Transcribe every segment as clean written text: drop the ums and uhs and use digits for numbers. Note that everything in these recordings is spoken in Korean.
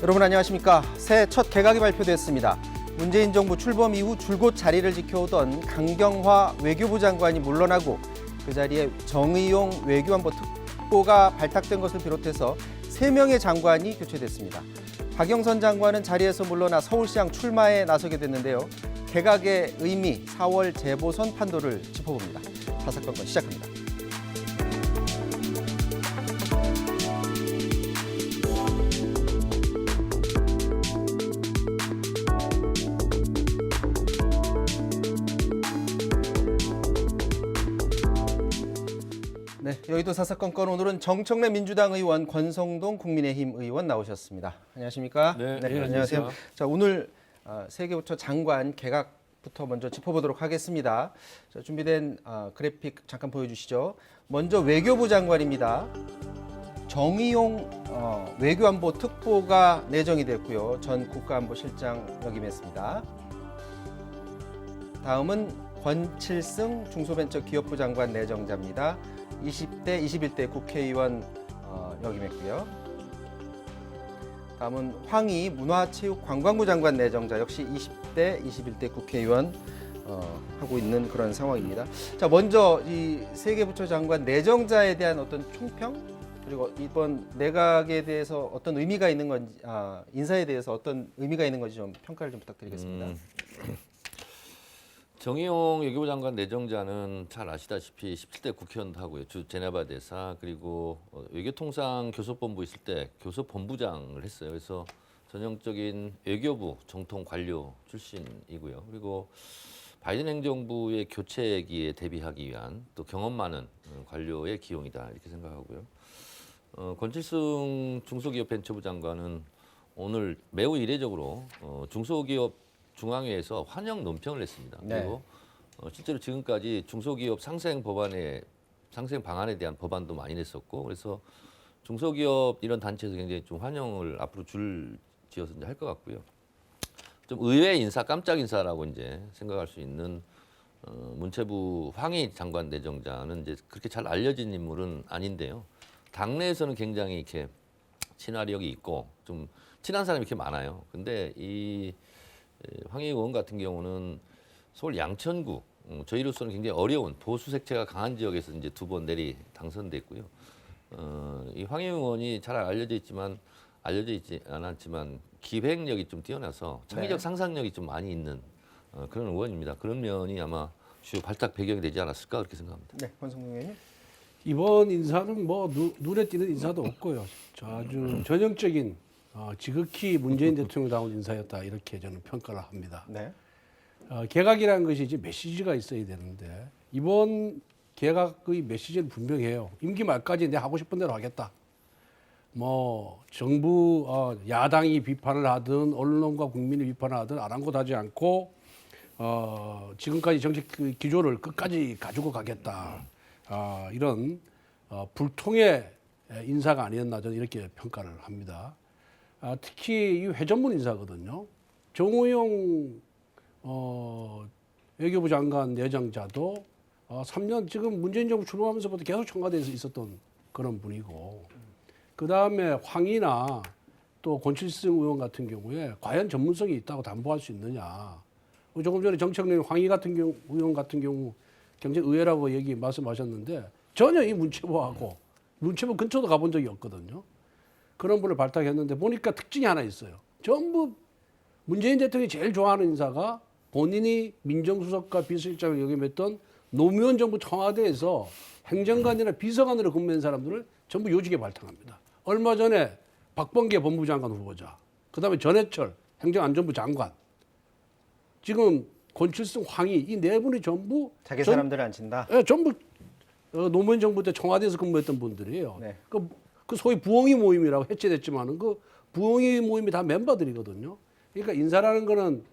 여러분 안녕하십니까. 새해 첫 개각이 발표됐습니다. 문재인 정부 출범 이후 줄곧 자리를 지켜오던 강경화 외교부 장관이 물러나고 그 자리에 정의용 외교안보 특보가 발탁된 것을 비롯해서 3명의 장관이 교체됐습니다. 박영선 장관은 자리에서 물러나 서울시장 출마에 나서게 됐는데요. 개각의 의미, 4월 재보선 판도를 짚어봅니다. 사사건건 시작합니다. 네, 여의도 사사건건 오늘은 정청래 민주당 의원, 권성동 국민의힘 의원 나오셨습니다. 안녕하십니까? 네, 안녕하세요. 자, 오늘 세계부처 장관 개각부터 먼저 짚어보도록 하겠습니다. 자, 준비된 그래픽 잠깐 보여주시죠. 먼저 외교부 장관입니다. 정의용 외교안보 특보가 내정이 됐고요. 전 국가안보실장 역임했습니다. 다음은 권칠승 중소벤처기업부 장관 내정자입니다. 20대, 21대 국회의원 역임했고요. 다음은 황희 문화체육관광부 장관 내정자 역시 20대, 21대 국회의원 하고 있는 그런 상황입니다. 자, 먼저 이 세계부처 장관 내정자에 대한 어떤 총평 그리고 이번 내각에 대해서 어떤 의미가 있는 건지 인사에 대해서 어떤 의미가 있는 건지 좀 평가를 좀 부탁드리겠습니다. 정의용 외교부 장관 내정자는 잘 아시다시피 17대 국회의원도 하고요. 주 제네바 대사 그리고 외교통상교섭본부 있을 때 교섭본부장을 했어요. 그래서 전형적인 외교부 정통 관료 출신이고요. 그리고 바이든 행정부의 교체기에 대비하기 위한 또 경험 많은 관료의 기용이다 이렇게 생각하고요. 권칠승 중소기업 벤처부 장관은 오늘 매우 이례적으로 중소기업 중앙회에서 환영 논평을 냈습니다. 네. 그리고 실제로 지금까지 중소기업 상생 방안에 대한 법안도 많이 냈었고, 그래서 중소기업 이런 단체에서 굉장히 좀 환영을 앞으로 줄지어서 할 것 같고요. 좀 의외의 인사, 깜짝 인사라고 이제 생각할 수 있는 문체부 황희 장관 내정자는 이제 그렇게 잘 알려진 인물은 아닌데요. 당내에서는 굉장히 이렇게 친화력이 있고 좀 친한 사람이 이렇게 많아요. 근데 이 황희 의원 같은 경우는 서울 양천구 저희로서는 굉장히 어려운 보수 색채가 강한 지역에서 이제 2번 내리 당선됐고요. 이 황희 의원이 잘 알려져 있지 않았지만 기획력이 좀 뛰어나서 창의적 상상력이 좀 많이 있는 그런 의원입니다. 그런 면이 아마 주요 발탁 배경이 되지 않았을까 그렇게 생각합니다. 네, 권성동 의원님. 이번 인사는 뭐 눈에 띄는 인사도 없고요. 아주 전형적인 지극히 문재인 대통령다운 인사였다 이렇게 저는 평가를 합니다. 네. 개각이라는 것이 이제 메시지가 있어야 되는데 이번 개각의 메시지는 분명해요. 임기 말까지 내 하고 싶은 대로 하겠다. 뭐 정부 야당이 비판을 하든 언론과 국민이 비판을 하든 아랑곳하지 않고 지금까지 정책 기조를 끝까지 가지고 가겠다. 이런 불통의 인사가 아니었나 저는 이렇게 평가를 합니다. 특히 이 회전문 인사거든요. 정의용 외교부 장관 내정자도 3년 지금 문재인 정부 출범하면서부터 계속 청와대에서 있었던 그런 분이고, 그 다음에 황희나 또 권칠승 의원 같은 경우에 과연 전문성이 있다고 담보할 수 있느냐. 조금 전에 정청래 황희 같은 경우 의원 같은 경우 굉장히 의외라고 말씀하셨는데 전혀 이 문체부하고 문체부 근처도 가본 적이 없거든요. 그런 분을 발탁했는데 보니까 특징이 하나 있어요. 전부 문재인 대통령이 제일 좋아하는 인사가 본인이 민정수석과 비서실장을 역임했던 노무현 정부 청와대에서 행정관이나 비서관으로 근무한 사람들을 전부 요직에 발탁합니다. 얼마 전에 박범계 법무장관 후보자, 그다음에 전해철 행정안전부 장관, 지금 권칠승, 황희 이 네 분이 전부 자기 사람들을 안 친다. 네, 전부 노무현 정부 때 청와대에서 근무했던 분들이에요. 네. 그 소위 부엉이 모임이라고 해체됐지만은 그 부엉이 모임이 다 멤버들이거든요. 그러니까 인사라는 거는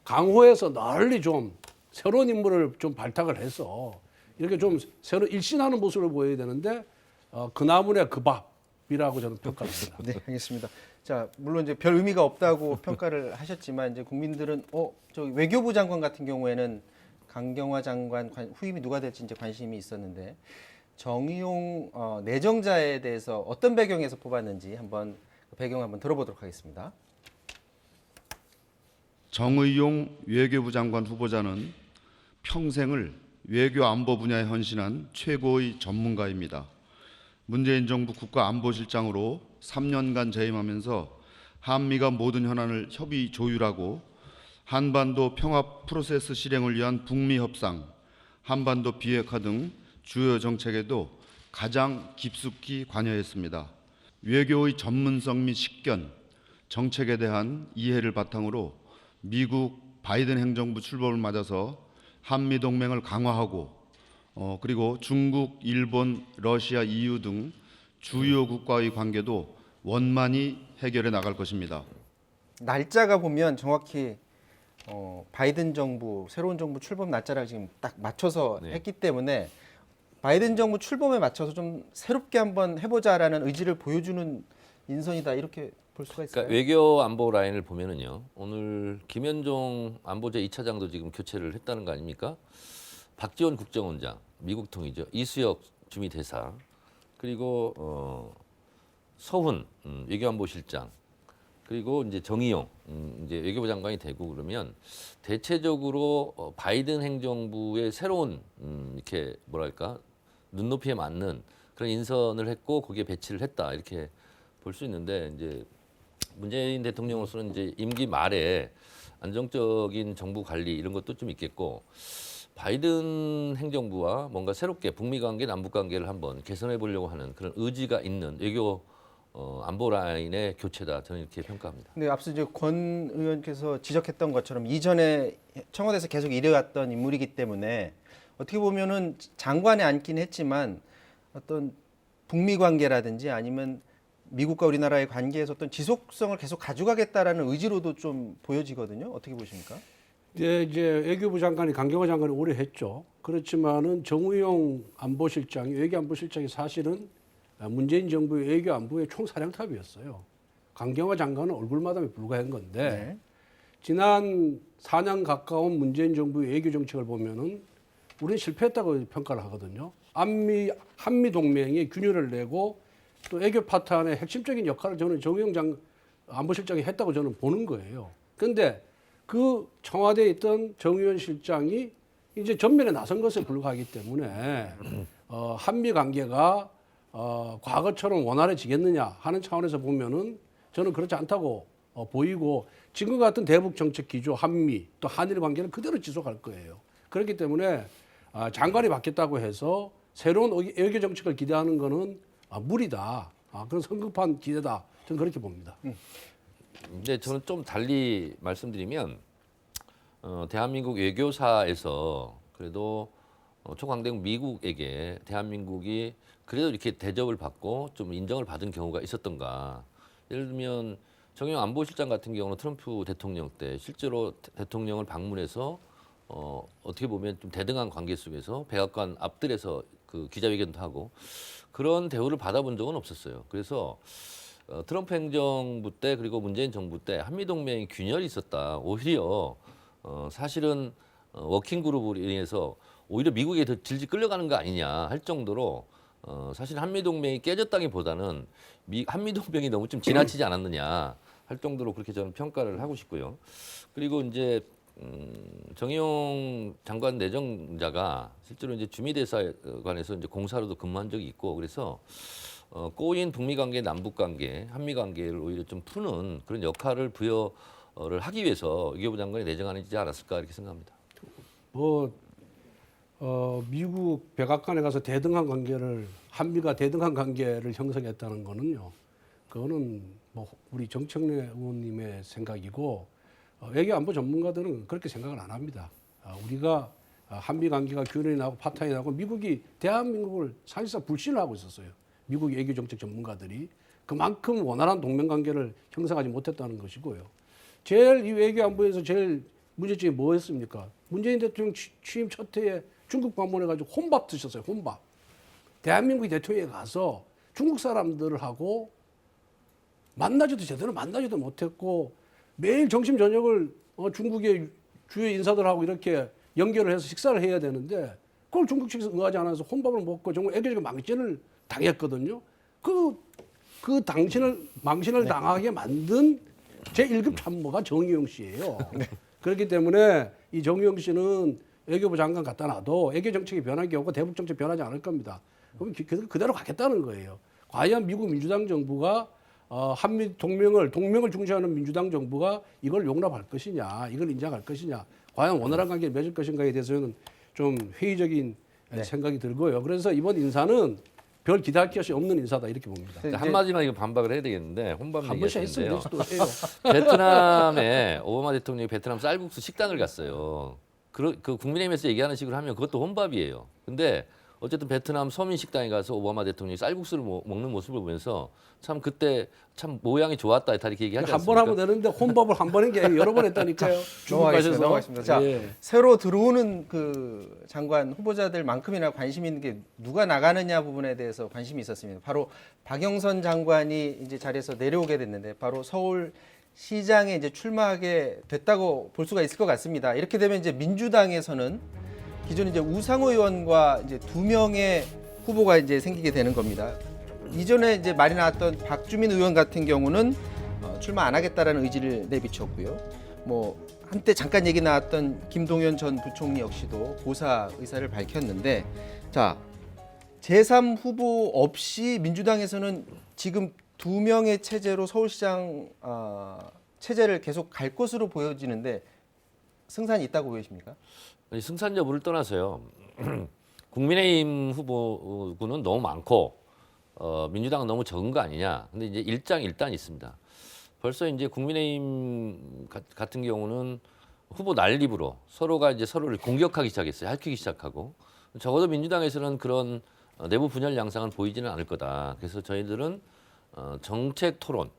강호에서 널리 좀 새로운 인물을 좀 발탁을 해서 이렇게 좀 새로 일신하는 모습을 보여야 되는데 그 나물에 그 밥이라고 저는 평가합니다. 네, 알겠습니다. 자, 물론 이제 별 의미가 없다고 평가를 하셨지만 이제 국민들은 저 외교부 장관 같은 경우에는 강경화 장관 후임이 누가 될지 이제 관심이 있었는데 정의용 내정자에 대해서 어떤 배경에서 뽑았는지 한번 배경 한번 들어보도록 하겠습니다. 정의용 외교부 장관 후보자는 평생을 외교 안보 분야에 헌신한 최고의 전문가입니다. 문재인 정부 국가안보실장으로 3년간 재임하면서 한미가 모든 현안을 협의 조율하고 한반도 평화 프로세스 실행을 위한 북미 협상, 한반도 비핵화 등 주요 정책에도 가장 깊숙이 관여했습니다. 외교의 전문성 및 식견, 정책에 대한 이해를 바탕으로 미국 바이든 행정부 출범을 맞아서 한미 동맹을 강화하고 그리고 중국, 일본, 러시아, EU 등 주요 국가의 관계도 원만히 해결해 나갈 것입니다. 날짜가 보면 정확히 바이든 정부 새로운 정부 출범 날짜를 지금 딱 맞춰서 네. 했기 때문에 바이든 정부 출범에 맞춰서 좀 새롭게 한번 해보자라는 의지를 보여주는 인선이다 이렇게 볼 수가 있어요. 그러니까 외교 안보 라인을 보면은요. 오늘 김현종 안보제 2차장도 지금 교체를 했다는 거 아닙니까? 박지원 국정원장, 미국 통이죠. 이수혁 주미 대사, 그리고 서훈 외교안보실장, 그리고 이제 정의용 이제 외교부 장관이 되고 그러면 대체적으로 바이든 행정부의 새로운 이렇게 뭐랄까 눈높이에 맞는 그런 인선을 했고 거기에 배치를 했다 이렇게 볼 수 있는데 이제 문재인 대통령으로서는 이제 임기 말에 안정적인 정부 관리 이런 것도 좀 있겠고 바이든 행정부와 뭔가 새롭게 북미 관계, 남북 관계를 한번 개선해 보려고 하는 그런 의지가 있는 외교 안보 라인의 교체다 저는 이렇게 평가합니다. 근데 앞서 이제 권 의원께서 지적했던 것처럼 이전에 청와대에서 계속 일해왔던 인물이기 때문에 어떻게 보면은 장관에 앉긴 했지만 어떤 북미 관계라든지 아니면 미국과 우리나라의 관계에서 어떤 지속성을 계속 가져가겠다라는 의지로도 좀 보여지거든요. 어떻게 보십니까? 이제 외교부 장관이 강경화 장관이 오래 했죠. 그렇지만은 정의용 안보실장이 외교안보실장이 사실은 문재인 정부의 외교안보의 총사령탑이었어요. 강경화 장관은 얼굴마담에 불과한 건데 네. 지난 4년 가까운 문재인 정부의 외교 정책을 보면은 우리는 실패했다고 평가를 하거든요. 한미 동맹이 균열을 내고 또 외교 파탄의 핵심적인 역할을 저는 정의용 안보실장이 했다고 저는 보는 거예요. 그런데 그 청와대에 있던 정의원 실장이 이제 전면에 나선 것에 불과하기 때문에 한미 관계가 과거처럼 원활해지겠느냐 하는 차원에서 보면은 저는 그렇지 않다고 보이고 지금 같은 대북 정책 기조 한미 또 한일 관계는 그대로 지속할 거예요. 그렇기 때문에 장관이 바뀌었다고 해서 새로운 외교 정책을 기대하는 거는 무리다. 그런 성급한 기대다. 저는 그렇게 봅니다. 근데 저는 좀 달리 말씀드리면 대한민국 외교사에서 그래도 초강대국 미국에게 대한민국이 그래도 이렇게 대접을 받고 좀 인정을 받은 경우가 있었던가. 예를 들면 정의용 안보실장 같은 경우는 트럼프 대통령 때 실제로 대통령을 방문해서 어떻게 보면 좀 대등한 관계 속에서 백악관 앞들에서 그 기자회견도 하고 그런 대우를 받아본 적은 없었어요. 그래서 트럼프 행정부 때 그리고 문재인 정부 때 한미동맹이 균열이 있었다. 오히려 사실은 워킹 그룹으로 인해서 오히려 미국에 더 질질 끌려가는 거 아니냐 할 정도로 사실 한미동맹이 깨졌다기보다는 한미동맹이 너무 좀 지나치지 않았느냐 할 정도로 그렇게 저는 평가를 하고 싶고요. 그리고 이제 정의용 장관 내정자가 실제로 이제 주미대사관에서 이제 공사로도 근무한 적이 있고 그래서 꼬인 북미 관계, 남북 관계, 한미 관계를 오히려 좀 푸는 그런 역할을 부여를 하기 위해서 외교부 장관이 내정하지 않았을까 이렇게 생각합니다. 미국 백악관에 가서 대등한 관계를 한미가 대등한 관계를 형성했다는 거는요. 그거는 뭐 우리 정청래 의원님의 생각이고 외교안보 전문가들은 그렇게 생각을 안 합니다. 우리가 한미 관계가 균열이 나고 파탄이 나고 미국이 대한민국을 사실상 불신을 하고 있었어요. 미국 외교정책 전문가들이 그만큼 원활한 동맹관계를 형성하지 못했다는 것이고요. 제일 이 외교안보에서 제일 문제점이 뭐였습니까? 문재인 대통령 취임 첫 해에 중국 방문해가지고 혼밥 드셨어요. 혼밥. 대한민국이 대통령에 가서 중국 사람들하고 만나지도 제대로 만나지도 못했고 매일 점심 저녁을 중국의 주요 인사들하고 이렇게 연결을 해서 식사를 해야 되는데 그걸 중국식에서 응하지 않아서 혼밥을 먹고 정말 애교적인 망신을 당했거든요. 그 그 망신을 당하게 만든 제1급 참모가 정의용 씨예요. 그렇기 때문에 이 정의용 씨는 외교부 장관 갖다 놔도 외교 정책이 변한 게 없고 대북 정책 변하지 않을 겁니다. 그럼 그대로 가겠다는 거예요. 과연 미국 민주당 정부가 한미 동맹을 중시하는 민주당 정부가 이걸 용납할 것이냐, 이걸 인정할 것이냐, 과연 원활한 관계를 맺을 것인가에 대해서는 좀 회의적인 생각이 들고요. 그래서 이번 인사는 별 기대할 것이 없는 인사다 이렇게 봅니다. 한마디만 이거 반박을 해야 되겠는데 혼밥 한 번씩 얘기했는데요. 했으면 또 해요. 베트남에 오바마 대통령이 베트남 쌀국수 식당을 갔어요. 그 국민의힘에서 얘기하는 식으로 하면 그것도 혼밥이에요. 근데 어쨌든 베트남 서민 식당에 가서 오바마 대통령이 쌀국수를 먹는 모습을 보면서 참 그때 참 모양이 좋았다 이렇게 얘기하지 한 번 않습니까? 하면 되는데 혼밥을 한 번인 게 아니고 여러 번 했다니까요. 중국 가셔서. 넘어가겠습니다. 자, 예. 새로 들어오는 그 장관 후보자들만큼이나 관심 있는 게 누가 나가느냐 부분에 대해서 관심이 있었습니다. 바로 박영선 장관이 이제 자리에서 내려오게 됐는데 바로 서울 시장에 이제 출마하게 됐다고 볼 수가 있을 것 같습니다. 이렇게 되면 이제 민주당에서는 기존 이제 우상호 의원과 이제 2명의 후보가 이제 생기게 되는 겁니다. 이전에 이제 말이 나왔던 박주민 의원 같은 경우는 출마 안 하겠다라는 의지를 내비쳤고요. 뭐 한때 잠깐 얘기 나왔던 김동연 전 부총리 역시도 고사 의사를 밝혔는데, 자 제3 후보 없이 민주당에서는 지금 2명의 체제로 서울시장 체제를 계속 갈 것으로 보여지는데 승산이 있다고 보이십니까? 승산 여부를 떠나서요. 국민의힘 후보군은 너무 많고 민주당은 너무 적은 거 아니냐. 근데 이제 일장일단이 있습니다. 벌써 이제 국민의힘 같은 경우는 후보 난립으로 서로가 이제 서로를 공격하기 시작했어요. 핥히기 시작하고. 적어도 민주당에서는 그런 내부 분열 양상은 보이지는 않을 거다. 그래서 저희들은 정책 토론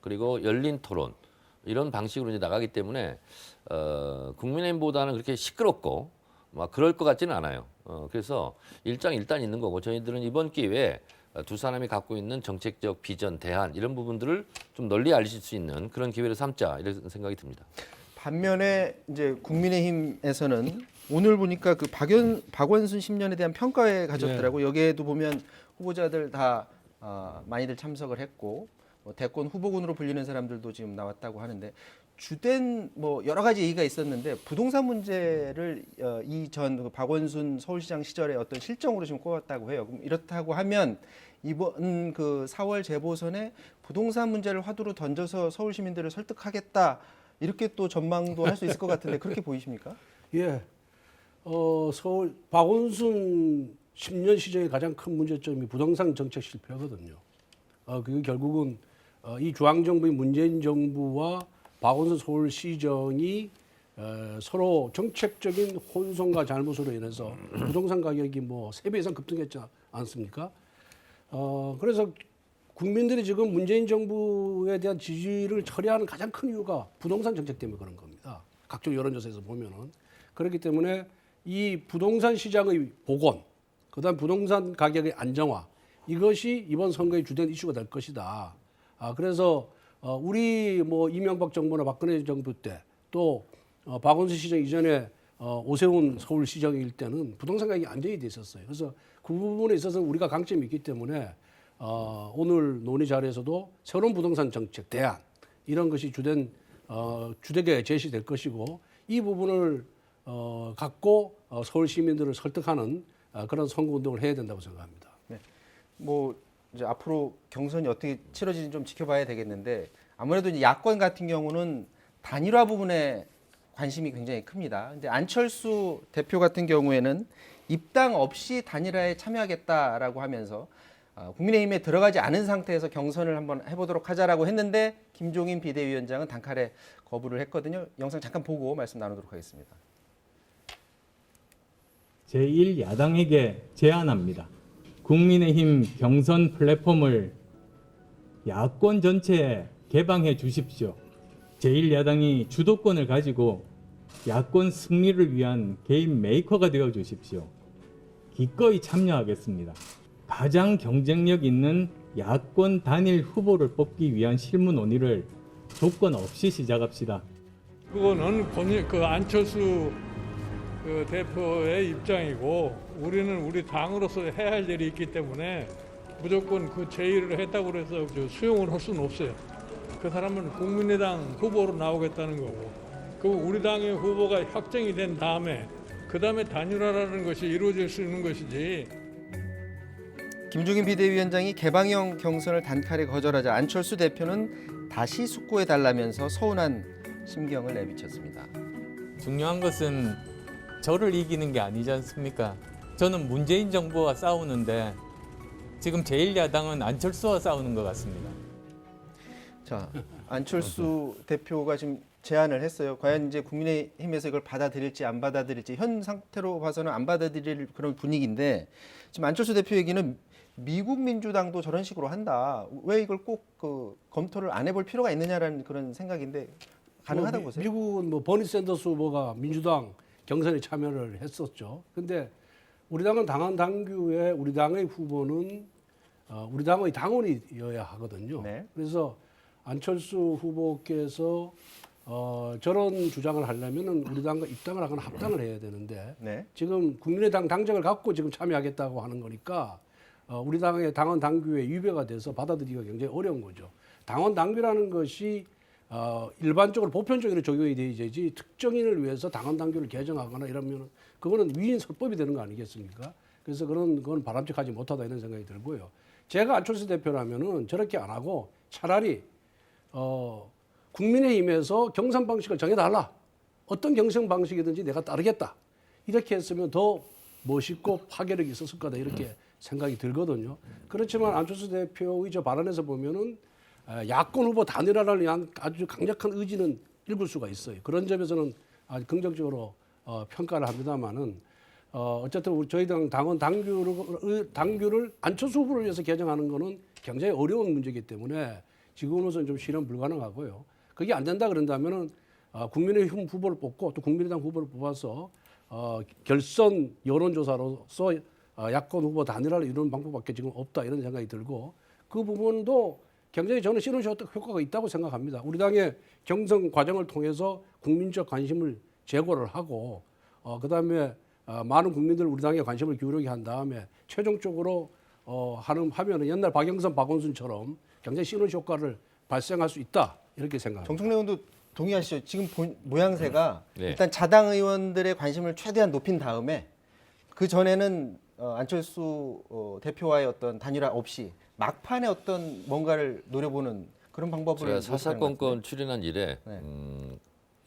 그리고 열린 토론 이런 방식으로 이제 나가기 때문에 국민의힘보다는 그렇게 시끄럽고 막 그럴 것 같지는 않아요. 그래서 일장일단 있는 거고 저희들은 이번 기회에 두 사람이 갖고 있는 정책적 비전, 대안 이런 부분들을 좀 널리 알릴 수 있는 그런 기회를 삼자 이런 생각이 듭니다. 반면에 이제 국민의힘에서는 오늘 보니까 그 박원순 10년에 대한 평가회 가졌더라고. 여기에도 보면 후보자들 다 많이들 참석을 했고 뭐 대권 후보군으로 불리는 사람들도 지금 나왔다고 하는데 주된 뭐 여러 가지 얘기가 있었는데 부동산 문제를 이전 박원순 서울시장 시절의 어떤 실정으로 지금 꼽았다고 해요. 그럼 이렇다고 하면 이번 그 4월 재보선에 부동산 문제를 화두로 던져서 서울 시민들을 설득하겠다 이렇게 또 전망도 할 수 있을 것 같은데 그렇게 보이십니까? 예. 서울 박원순 10년 시정의 가장 큰 문제점이 부동산 정책 실패거든요. 그게 결국은 이 중앙정부인 문재인 정부와 박원순 서울시정이 서로 정책적인 혼선과 잘못으로 인해서 부동산 가격이 뭐 3배 이상 급등했지 않습니까? 그래서 국민들이 지금 문재인 정부에 대한 지지를 처리하는 가장 큰 이유가 부동산 정책 때문에 그런 겁니다. 각종 여론조사에서 보면은. 그렇기 때문에 이 부동산 시장의 복원, 그다음 부동산 가격의 안정화 이것이 이번 선거의 주된 이슈가 될 것이다. 그래서 우리 뭐 이명박 정부나 박근혜 정부 때 또 박원순 시정 이전에 오세훈 서울시장일 때는 부동산 가격이 안정이 돼 있었어요. 그래서 그 부분에 있어서 우리가 강점이 있기 때문에 오늘 논의 자리에서도 새로운 부동산 정책 대안 이런 것이 주되게 제시될 것이고 이 부분을 갖고 서울 시민들을 설득하는 그런 선거운동을 해야 된다고 생각합니다. 네. 뭐 이제 앞으로 경선이 어떻게 치러지는지 좀 지켜봐야 되겠는데 아무래도 이제 야권 같은 경우는 단일화 부분에 관심이 굉장히 큽니다. 근데 안철수 대표 같은 경우에는 입당 없이 단일화에 참여하겠다라고 하면서 국민의힘에 들어가지 않은 상태에서 경선을 한번 해보도록 하자라고 했는데 김종인 비대위원장은 단칼에 거부를 했거든요. 영상 잠깐 보고 말씀 나누도록 하겠습니다. 제1야당에게 제안합니다. 국민의힘 경선 플랫폼을 야권 전체에 개방해 주십시오. 제1야당이 주도권을 가지고 야권 승리를 위한 개인 메이커가 되어 주십시오. 기꺼이 참여하겠습니다. 가장 경쟁력 있는 야권 단일 후보를 뽑기 위한 실무 논의를 조건 없이 시작합시다. 그거는 안철수 대표의 입장이고 우리는 우리 당으로서 해야 할 일이 있기 때문에 무조건 그 제의를 했다고 해서 수용을 할 수는 없어요. 그 사람은 국민의당 후보로 나오겠다는 거고, 그 우리 당의 후보가 확정이 된 다음에 그 다음에 단일화라는 것이 이루어질 수 있는 것이지. 김종인 비대위원장이 개방형 경선을 단칼에 거절하자 안철수 대표는 다시 숙고해달라면서 서운한 심경을 내비쳤습니다. 중요한 것은 저를 이기는 게 아니지 않습니까? 저는 문재인 정부와 싸우는데 지금 제1야당은 안철수와 싸우는 것 같습니다. 자, 안철수 대표가 지금 제안을 했어요. 과연 이제 국민의힘에서 이걸 받아들일지 안 받아들일지 현 상태로 봐서는 안 받아들일 그런 분위기인데 지금 안철수 대표 얘기는 미국 민주당도 저런 식으로 한다. 왜 이걸 꼭 검토를 안 해볼 필요가 있느냐라는 그런 생각인데 가능하다고 보세요? 미국은 뭐 버니 샌더스 후보가 민주당 경선에 참여를 했었죠. 근데 우리 당은 당헌 당규에 우리 당의 후보는 우리 당의 당원이어야 하거든요. 네. 그래서 안철수 후보께서 저런 주장을 하려면은 우리 당과 입당을 하거나 합당을 해야 되는데 네. 지금 국민의당 당적을 갖고 지금 참여하겠다고 하는 거니까 우리 당의 당헌 당규에 위배가 돼서 받아들이기가 굉장히 어려운 거죠. 당헌 당규라는 것이 일반적으로 보편적으로 적용이 되어야지 특정인을 위해서 당헌 당규를 개정하거나 이러면 그거는 위인 설법이 되는 거 아니겠습니까? 그래서 그건 바람직하지 못하다 이런 생각이 들고요. 제가 안철수 대표라면은 저렇게 안 하고 차라리 국민의힘에서 경선 방식을 정해달라. 어떤 경선 방식이든지 내가 따르겠다. 이렇게 했으면 더 멋있고 파괴력이 있었을 거다 이렇게 생각이 들거든요. 그렇지만 안철수 대표의 저 발언에서 보면은 야권 후보 단일화를 위한 아주 강력한 의지는 읽을 수가 있어요. 그런 점에서는 아주 긍정적으로 평가를 합니다만은 어쨌든 저희 당 당원 당규를 안철수 후보를 위해서 개정하는 거는 굉장히 어려운 문제이기 때문에 지금으로서는 좀 실현 불가능하고요. 그게 안 된다 그런다면은 국민의힘 후보를 뽑고 또 국민의당 후보를 뽑아서 결선 여론조사로서 야권 후보 단일화를 이루는 방법밖에 지금 없다 이런 생각이 들고 그 부분도 굉장히 저는 실현 효과가 있다고 생각합니다. 우리 당의 경선 과정을 통해서 국민적 관심을 제고를 하고 그다음에 많은 국민들 우리 당에 관심을 기울이게 한 다음에 최종적으로 하면은 옛날 박영선, 박원순처럼 굉장히 실현 효과를 발생할 수 있다 이렇게 생각합니다. 정청래 의원도 동의하시죠? 지금 모양새가 네. 일단 자당 의원들의 관심을 최대한 높인 다음에 그 전에는 안철수 대표와의 어떤 단일화 없이 막판에 어떤 뭔가를 노려보는 그런 방법을 제가 사사건건 출연한 일에 네.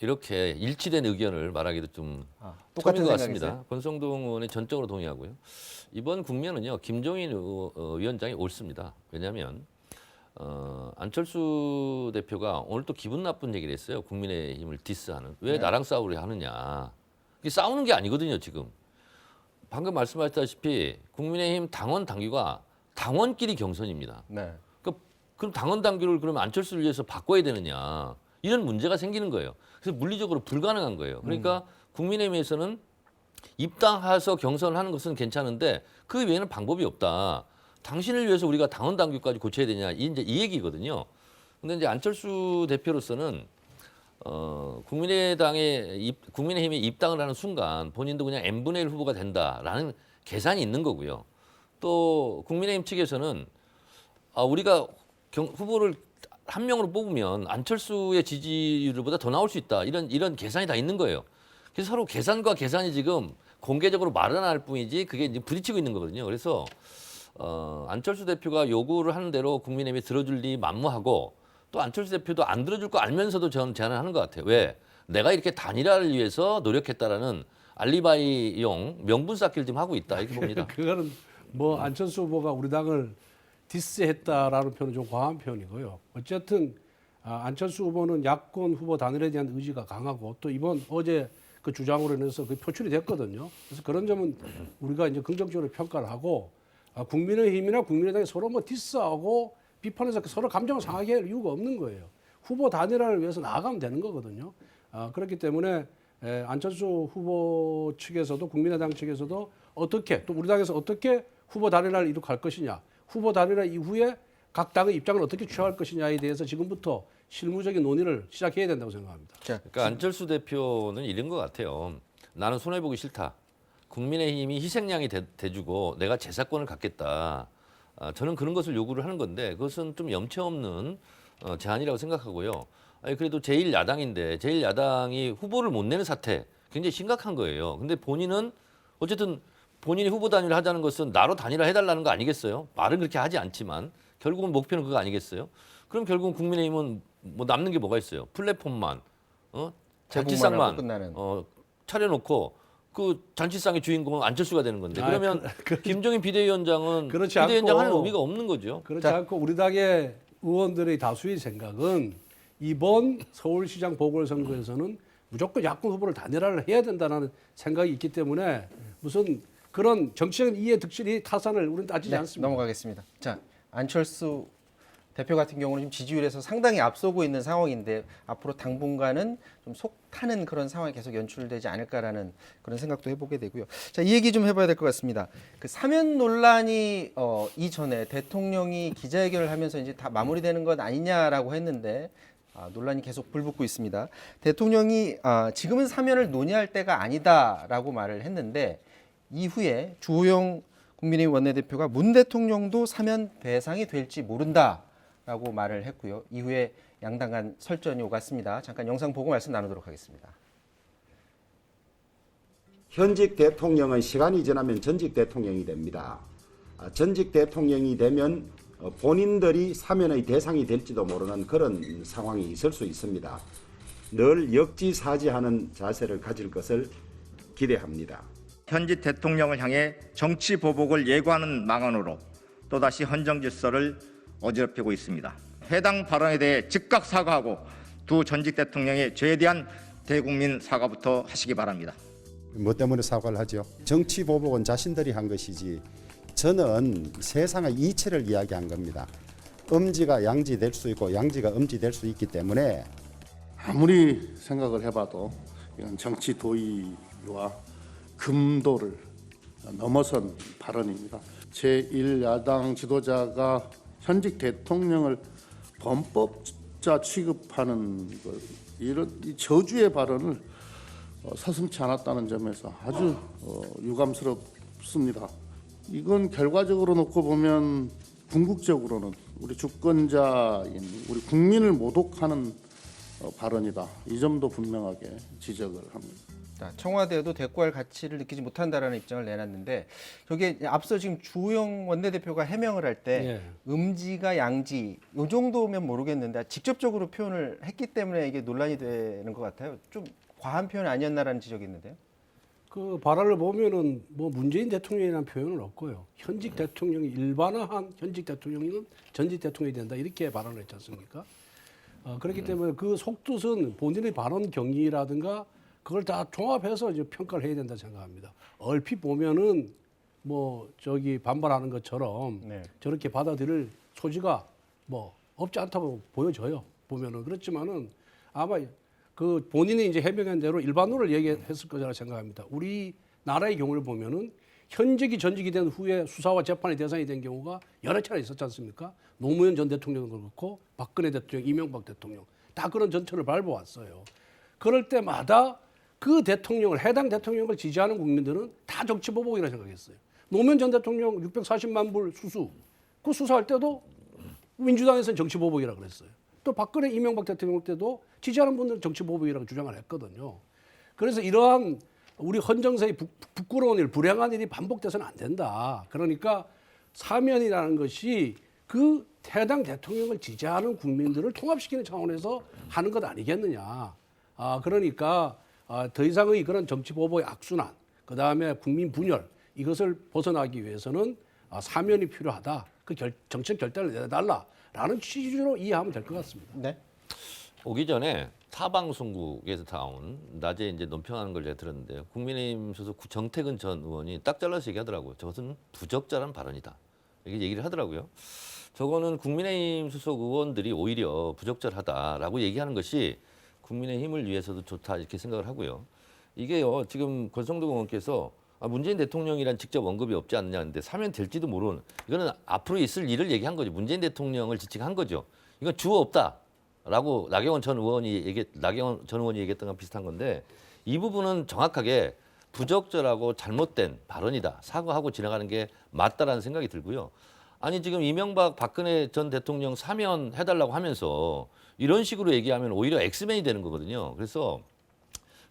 이렇게 일치된 의견을 말하기도 좀 똑같은 처음인 것 생각이세요? 같습니다. 권성동 의원의 전적으로 동의하고요. 이번 국면은요 김종인 위원장이 옳습니다. 왜냐하면 안철수 대표가 오늘 또 기분 나쁜 얘기를 했어요. 국민의힘을 디스하는. 왜 나랑 싸우려 하느냐. 이게 싸우는 게 아니거든요 지금. 방금 말씀하셨다시피 국민의힘 당원 당규가 당원끼리 경선입니다. 네. 그럼 당원 당규를 그러면 안철수를 위해서 바꿔야 되느냐 이런 문제가 생기는 거예요. 그래서 물리적으로 불가능한 거예요. 그러니까 국민의힘에서는 입당해서 경선을 하는 것은 괜찮은데 그 외에는 방법이 없다. 당신을 위해서 우리가 당원 당규까지 고쳐야 되냐 이제 이 얘기거든요. 근데 이제 안철수 대표로서는 국민의힘에 입당을 하는 순간 본인도 그냥 n분의 1 후보가 된다라는 계산이 있는 거고요. 또 국민의힘 측에서는 우리가 후보를 한 명으로 뽑으면 안철수의 지지율보다 더 나올 수 있다. 이런 계산이 다 있는 거예요. 그래서 서로 계산과 계산이 지금 공개적으로 말은 안 할 뿐이지 그게 이제 부딪히고 있는 거거든요. 그래서 안철수 대표가 요구를 하는 대로 국민의힘이 들어줄 리 만무하고 또 안철수 대표도 안 들어줄 거 알면서도 저는 제안을 하는 것 같아요. 왜? 내가 이렇게 단일화를 위해서 노력했다라는 알리바이용 명분 쌓기를 지금 하고 있다 이렇게 봅니다. 그거는 뭐 안철수 후보가 우리 당을 디스했다라는 표현은 좀 과한 표현이고요. 어쨌든 안철수 후보는 야권 후보 단일화에 대한 의지가 강하고 또 이번 어제 그 주장으로 인해서 그 표출이 됐거든요. 그래서 그런 점은 우리가 이제 긍정적으로 평가를 하고 국민의힘이나 국민의당이 서로 뭐 디스하고 비판해서 서로 감정을 상하게 할 이유가 없는 거예요. 후보 단일화를 위해서 나아가면 되는 거거든요. 그렇기 때문에 안철수 후보 측에서도 국민의당 측에서도 어떻게 또 우리 당에서 어떻게 후보 단일화를 이룩할 것이냐, 후보 단일화 이후에 각 당의 입장을 어떻게 취할 것이냐에 대해서 지금부터 실무적인 논의를 시작해야 된다고 생각합니다. 그러니까 안철수 대표는 이런 것 같아요. 나는 손해보기 싫다. 국민의힘이 희생양이 돼주고 내가 재사권을 갖겠다. 저는 그런 것을 요구를 하는 건데 그것은 좀 염치 없는 제안이라고 생각하고요. 아니 그래도 제1야당인데 제1야당이 후보를 못 내는 사태 굉장히 심각한 거예요. 근데 본인은 어쨌든 본인이 후보 단일화 하자는 것은 나로 단일화 해달라는 거 아니겠어요? 말은 그렇게 하지 않지만 결국은 목표는 그거 아니겠어요? 그럼 결국은 국민의힘은 뭐 남는 게 뭐가 있어요? 플랫폼만, 잔치상만 하고 끝나는. 차려놓고 그 잔치상의 주인공은 안철수가 되는 건데 아, 그러면 그렇지 김종인 비대위원장은 않고 비대위원장 하는 의미가 없는 거죠. 그렇지 않고 우리 당의 의원들의 다수의 생각은 이번 서울시장 보궐선거에서는 무조건 야권 후보를 단일화를 해야 된다는 생각이 있기 때문에 무슨 그런 정치적인 이해 득실이 타산을 우리는 따지지 않습니다. 넘어가겠습니다. 자, 안철수 대표 같은 경우는 지금 지지율에서 상당히 앞서고 있는 상황인데 앞으로 당분간은 좀 속타는 그런 상황이 계속 연출되지 않을까라는 그런 생각도 해보게 되고요. 자, 이 얘기 좀 해봐야 될 것 같습니다. 그 사면 논란이 이전에 대통령이 기자회견을 하면서 이제 다 마무리되는 것 아니냐라고 했는데 논란이 계속 불붙고 있습니다. 대통령이 지금은 사면을 논의할 때가 아니다라고 말을 했는데 이후에 주호영 국민의힘 원내대표가 문 대통령도 사면 대상이 될지 모른다라고 말을 했고요. 이후에 양당 간 설전이 오갔습니다. 잠깐 영상 보고 말씀 나누도록 하겠습니다. 현직 대통령은 시간이 지나면 전직 대통령이 됩니다. 전직 대통령이 되면 본인들이 사면의 대상이 될지도 모르는 그런 상황이 있을 수 있습니다. 늘 역지사지하는 자세를 가질 것을 기대합니다. 현직 대통령을 향해 정치 보복을 예고하는 망언으로 또다시 헌정 질서를 어지럽히고 있습니다. 해당 발언에 대해 즉각 사과하고 두 전직 대통령의 죄에 대한 대국민 사과부터 하시기 바랍니다. 뭐 때문에 사과를 하죠? 정치 보복은 자신들이 한 것이지 저는 세상의 이치를 이야기한 겁니다. 음지가 양지 될 수 있고 양지가 음지 될 수 있기 때문에 아무리 생각을 해봐도 이건 정치 도의와 금도를 넘어선 발언입니다. 제1야당 지도자가 현직 대통령을 범법자 취급하는 것, 이런 이 저주의 발언을 서슴지 않았다는 점에서 아주 유감스럽습니다. 이건 결과적으로 놓고 보면 궁극적으로는 우리 주권자인 우리 국민을 모독하는 발언이다. 이 점도 분명하게 지적을 합니다. 청와대도 대꾸할 가치를 느끼지 못한다라는 입장을 내놨는데 저게 앞서 지금 주호영 원내대표가 해명을 할 때 음지가 양지 이 정도면 모르겠는데 직접적으로 표현을 했기 때문에 이게 논란이 되는 것 같아요. 좀 과한 표현 아니었나라는 지적이 있는데요. 그 발언을 보면은 뭐 문재인 대통령이라는 표현은 없고요. 현직 대통령이 일반화한 현직 대통령은 전직 대통령이 된다 이렇게 발언을 했지 않습니까? 그렇기 때문에 그 속뜻은 본인의 발언 경위라든가 그걸 다 종합해서 이제 평가를 해야 된다 생각합니다. 얼핏 보면은 뭐 저기 반발하는 것처럼 저렇게 받아들일 소지가 뭐 없지 않다고 보여져요. 보면은 그렇지만은 아마 그 본인이 이제 해명한 대로 일반론을 얘기했을 거라고 생각합니다. 우리 나라의 경우를 보면은 현직이 전직이 된 후에 수사와 재판의 대상이 된 경우가 여러 차례 있었지 않습니까? 노무현 전 대통령도 그렇고 박근혜 대통령, 이명박 대통령 다 그런 전철을 밟아왔어요. 그럴 때마다 그 대통령을 해당 대통령을 지지하는 국민들은 다 정치보복이라고 생각했어요. 노무현 전 대통령 640만 불 수수 그 수사할 때도 민주당에서는 정치보복이라고 그랬어요. 또 박근혜 이명박 대통령 때도 지지하는 분들은 정치보복이라고 주장을 했거든요. 그래서 이러한 우리 헌정사의 부끄러운 일, 불행한 일이 반복돼서는 안 된다. 그러니까 사면이라는 것이 그 해당 대통령을 지지하는 국민들을 통합시키는 차원에서 하는 것 아니겠느냐. 그러니까 더 이상의 그런 정치보복의 악순환, 그다음에 국민 분열 이것을 벗어나기 위해서는 사면이 필요하다. 그 정책 결단을 내달라라는 취지로 이해하면 될 것 같습니다. 네. 오기 전에 타방송국에서 나온 낮에 이제 논평하는 걸 제가 들었는데요. 국민의힘 소속 정태근 전 의원이 딱 잘라서 얘기하더라고요. 저것은 부적절한 발언이다. 이렇게 얘기를 하더라고요. 저거는 국민의힘 소속 의원들이 오히려 부적절하다라고 얘기하는 것이 국민의힘을 위해서도 좋다 이렇게 생각을 하고요. 이게요 지금 권성동 의원께서 문재인 대통령이란 직접 언급이 없지 않느냐 하는데 사면 될지도 모르는 이거는 앞으로 있을 일을 얘기한 거죠. 문재인 대통령을 지칭한 거죠. 이건 주어 없다라고 나경원 전 의원이 얘기했던 건 비슷한 건데 이 부분은 정확하게 부적절하고 잘못된 발언이다. 사과하고 지나가는 게 맞다라는 생각이 들고요. 아니 지금 이명박 박근혜 전 대통령 사면 해달라고 하면서 이런 식으로 얘기하면 오히려 엑스맨이 되는 거거든요. 그래서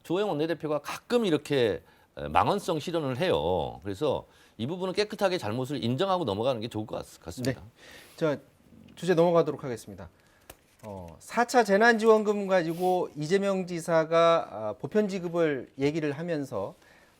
조영 원내대표가 가끔 이렇게 망언성 실언을 해요. 그래서 이 부분은 깨끗하게 잘못을 인정하고 넘어가는 게 좋을 것 같습니다. 네. 자, 주제 넘어가도록 하겠습니다. 4차 재난지원금 가지고 이재명 지사가 보편 지급을 얘기를 하면서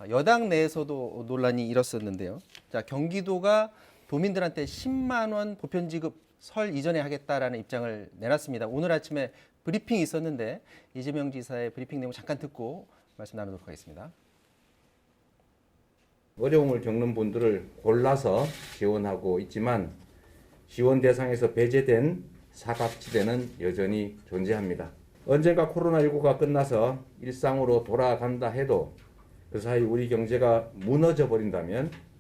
여당 내에서도 논란이 일었었는데요. 자, 경기도가 도민들한테 10만 원 보편 지급 설 이전에 하겠다라는 입장을 내놨습니다. 오늘 아침에 브리핑이 있었는데 이재명 지사의 브리핑 내용 잠깐 듣고 말씀 나누도록 하겠습니다. 어려움을 겪는 분들을 골라서 지원하고 있지만 지원 대상에서 배제된 사각지대는 여전히 존재합니다. 언젠가 코로나19가 끝나서 일상으로 돌아간다 해도 그 사이 우리 경제가 무너져 버린다면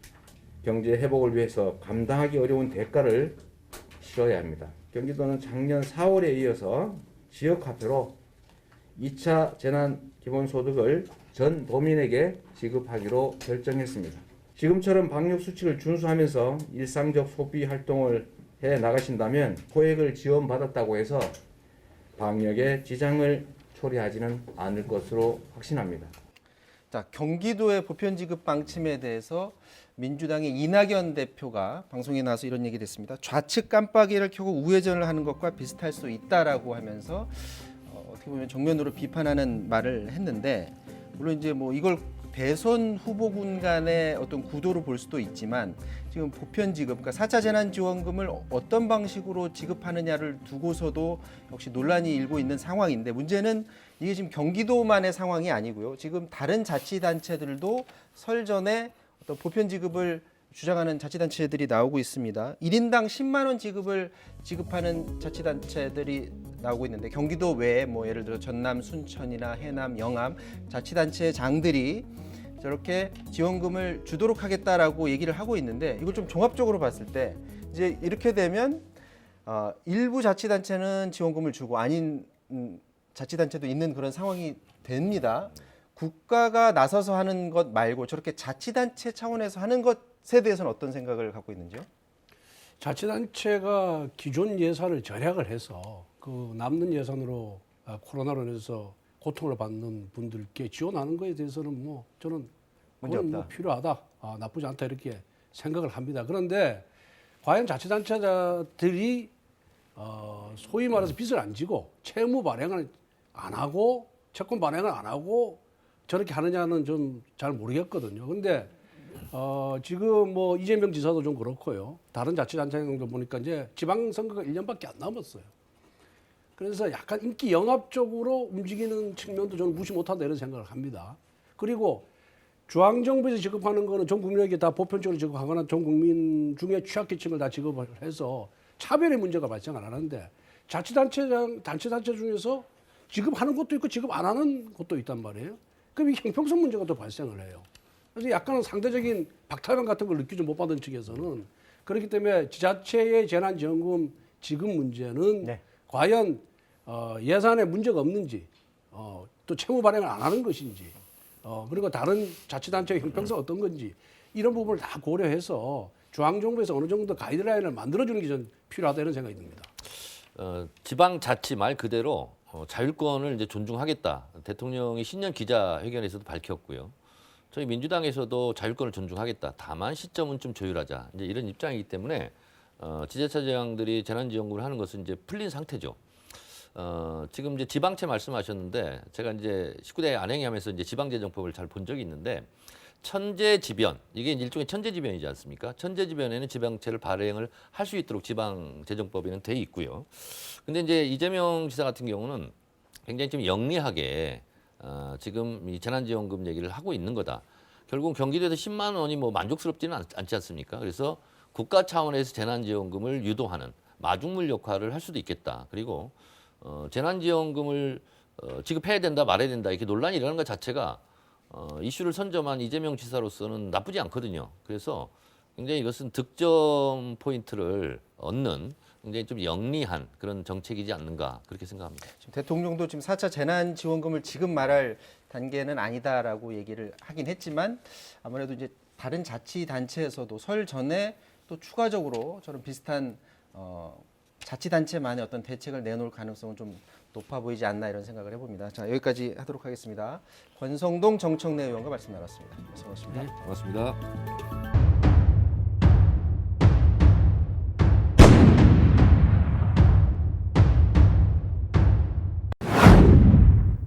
경제 회복을 위해서 감당하기 어려운 대가를 치러야 합니다. 경기도는 작년 4월에 이어서 지역화폐로 2차 재난기본소득을 전 도민에게 지급하기로 결정했습니다. 지금처럼 방역수칙을 준수하면서 일상적 소비 활동을 해 나가신다면 소액을 지원받았다고 해서 방역에 지장을 초래하지는 않을 것으로 확신합니다. 자, 경기도의 보편 지급 방침에 대해서 민주당의 이낙연 대표가 방송에 나와서 이런 얘기를 했습니다. 좌측 깜빡이를 켜고 우회전을 하는 것과 비슷할 수 있다라고 하면서 어떻게 보면 정면으로 비판하는 말을 했는데, 물론 이제 뭐 이걸 대선 후보군 간의 어떤 구도로 볼 수도 있지만 지금 보편 지급, 그러니까 4차 재난지원금을 어떤 방식으로 지급하느냐를 두고서도 역시 논란이 일고 있는 상황인데, 문제는 이게 지금 경기도만의 상황이 아니고요. 지금 다른 자치단체들도 설 전에 어떤 보편 지급을 주장하는 자치단체들이 나오고 있습니다. 1인당 10만 원 지급하는 자치단체들이 나오고 있는데, 경기도 외에 뭐 예를 들어 전남, 순천이나 해남, 영암 자치단체 장들이 저렇게 지원금을 주도록 하겠다라고 얘기를 하고 있는데, 이걸 좀 종합적으로 봤을 때 이제 이렇게 되면 일부 자치단체는 지원금을 주고 아닌 자치단체도 있는 그런 상황이 됩니다. 국가가 나서서 하는 것 말고 저렇게 자치단체 차원에서 하는 것에 대해서는 어떤 생각을 갖고 있는지요? 자치단체가 기존 예산을 절약을 해서 그 남는 예산으로 코로나로 인해서 고통을 받는 분들께 지원하는 것에 대해서는 뭐 저는 그건 뭐 필요하다, 나쁘지 않다 이렇게 생각을 합니다. 그런데 과연 자치단체들이 소위 말해서 빚을 안 지고 채무 발행을 안 하고 채권 발행을 안 하고 저렇게 하느냐는 좀 잘 모르겠거든요. 근데 지금 뭐 이재명 지사도 좀 그렇고요. 다른 자치단체도 보니까 이제 지방선거가 1년밖에 안 남았어요. 그래서 약간 인기 영합적으로 움직이는 측면도 저는 무시 못한다 이런 생각을 합니다. 그리고 중앙정부에서 지급하는 거는 전 국민에게 다 보편적으로 지급하거나 전 국민 중에 취약계층을 다 지급을 해서 차별의 문제가 발생 안 하는데, 단체단체 중에서 지급하는 것도 있고 지급 안 하는 것도 있단 말이에요. 그럼 이 형평성 문제가 또 발생을 해요. 그래서 약간은 상대적인 박탈감 같은 걸 느끼지 못 받은 측에서는, 그렇기 때문에 지자체의 재난지원금 지급 문제는 네. 과연 예산에 문제가 없는지, 또 채무 발행을 안 하는 것인지, 그리고 다른 자치단체의 형평성 어떤 건지 이런 부분을 다 고려해서 중앙정부에서 어느 정도 가이드라인을 만들어주는 게 전 필요하다 이런 생각이 듭니다. 지방자치 말 그대로 자율권을 이제 존중하겠다. 대통령이 신년 기자회견에서도 밝혔고요. 저희 민주당에서도 자율권을 존중하겠다. 다만 시점은 좀 조율하자. 이제 이런 입장이기 때문에 지자체장들이 재난지원금을 하는 것은 이제 풀린 상태죠. 지금 이제 지방채 말씀하셨는데, 제가 이제 19대 안행하면서 이제 지방재정법을 잘 본 적이 있는데, 천재지변, 이게 일종의 천재지변이지 않습니까? 천재지변에는 지방채를 발행을 할 수 있도록 지방재정법에는 돼 있고요. 근데 이제 이재명 지사 같은 경우는 굉장히 좀 영리하게 지금 이 재난지원금 얘기를 하고 있는 거다. 결국 경기도에서 10만 원이 뭐 만족스럽지는 않지 않습니까? 그래서 국가 차원에서 재난지원금을 유도하는 마중물 역할을 할 수도 있겠다. 그리고 재난지원금을 지급해야 된다 말아야 된다 이렇게 논란이 일어나는 것 자체가 이슈를 선점한 이재명 지사로서는 나쁘지 않거든요. 그래서 굉장히 이것은 득점 포인트를 얻는 굉장히 좀 영리한 그런 정책이지 않는가 그렇게 생각합니다. 지금 대통령도 지금 4차 재난지원금을 지금 말할 단계는 아니다라고 얘기를 하긴 했지만, 아무래도 이제 다른 자치단체에서도 설 전에 또 추가적으로 저는 비슷한 자치단체만의 어떤 대책을 내놓을 가능성은 좀 높아 보이지 않나 이런 생각을 해봅니다. 자, 여기까지 하도록 하겠습니다. 권성동 정청래 의원과 말씀 나눴습니다. 고맙습니다. 고맙습니다.